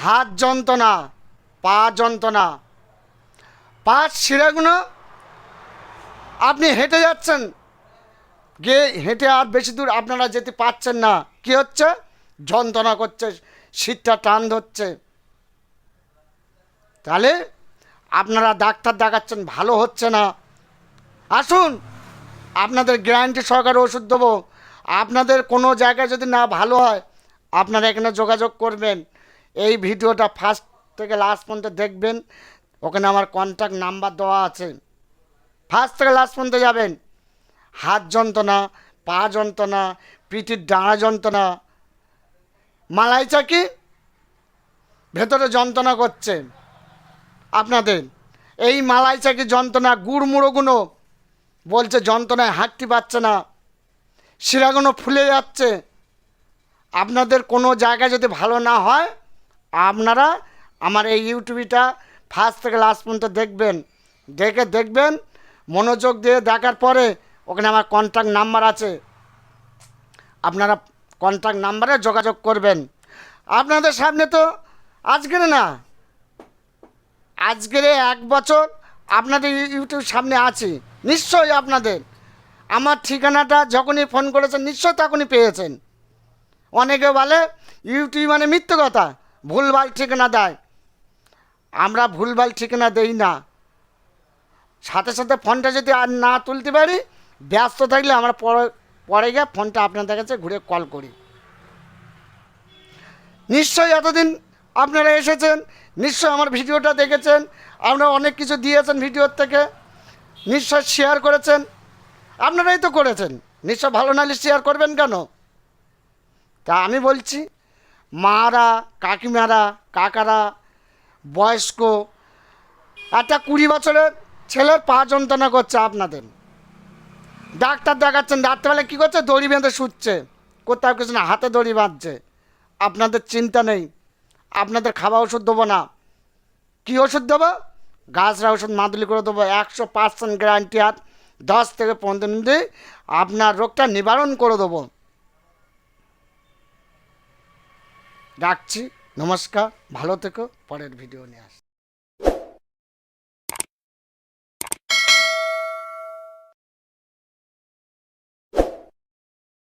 হাত যন্ত্রণা, পা যন্ত্রণা, পা শিরাগুলো আপনি হেঁটে যাচ্ছেন, গিয়ে হেঁটে আর বেশি দূর আপনারা যেতে পারছেন না, কি হচ্ছে? যন্ত্রণা করছে, শীতটা টান ধরছে। তাহলে আপনারা ডাক্তার দেখাচ্ছেন, ভালো হচ্ছে না, আসুন আপনাদের গ্যারান্টি সহকারে ওষুধ দেবো। আপনাদের কোনো জায়গায় যদি না ভালো হয়, আপনারা এখানে যোগাযোগ করবেন। এই ভিডিওটা ফার্স্ট থেকে লাস্ট পর্যন্ত দেখবেন, ওখানে আমার কন্ট্যাক্ট নাম্বার দেওয়া আছে। ফার্স্ট থেকে লাস্ট পর্যন্ত যাবেন। হাত যন্ত্রণা, পা যন্ত্রণা, পিঠির ডাঁড়া যন্ত্রণা, মালাই চাকি ভেতরে যন্ত্রণা করছে আপনাদের, এই মালাই চাকি যন্ত্রণা, গুড়মুড়োগুলো বলছে যন্ত্রণায় হাঁটতে পারছে না, শিরাগুলো ফুলে যাচ্ছে। আপনাদের কোনো জায়গায় যদি ভালো না হয়, আপনারা আমার এই ইউটিউবটা ফার্স্ট থেকে লাস্ট পর্যন্ত দেখবেন। দেখবেন, মনোযোগ দিয়ে দেখার পরে ওখানে আমার কন্ট্যাক্ট নাম্বার আছে, আপনারা কন্ট্যাক্ট নাম্বারে যোগাযোগ করবেন। আপনাদের সামনে তো আজকের না, আজকের 1 বছর আপনাদের ইউটিউব সামনে আছি, নিশ্চয়ই আপনাদের আমার ঠিকানাটা যখনই ফোন করেছেন নিশ্চয়ই তখনই পেয়েছেন। অনেকে বলে ইউটিউব মানে মিথ্যে কথা, ভুলভাল ঠিকানা দেয়। আমরা ভুলভাল ঠিকানা দেই না। সাথে সাথে ফোনটা যদি আর না তুলতে পারি, ব্যস্ত থাকলে আমরা পরে গিয়ে ফোনটা আপনাদের কাছে ঘুরে কল করি। নিশ্চয়ই এতদিন আপনারা এসেছেন, নিশ্চয় আমার ভিডিওটা দেখেছেন, আপনারা অনেক কিছু দিয়েছেন ভিডিওর থেকে, নিশ্চয় শেয়ার করেছেন, আপনারাই তো করেছেন, নিশ্চয় ভালো নাহলে শেয়ার করবেন কেন? তা আমি বলছি, মারা, কাকিমারা, কাকারা, বয়স্ক, একটা 20 বছরের ছেলের পা যন্ত্রণা করছে, আপনাদের ডাক্তার দেখাচ্ছেন, রাত্রেবেলা কী করছে? দড়ি বেঁধে শুচ্ছে, কোথাও কিছু না, হাতে দড়ি বাঁধছে। আপনাদের চিন্তা নেই, আপনাদের খাওয়া ওষুধ দেবো না। কী ওষুধ দেবো? গাছরা ওষুধ মাদুলি করে দেবো, 100% গ্যারান্টি। আর 10 থেকে 15 দিনে আপনার রোগটা নিবারণ করে দেবো। রাখছি, নমস্কার, ভালো থেকো, পরের ভিডিও নিয়ে আসছি।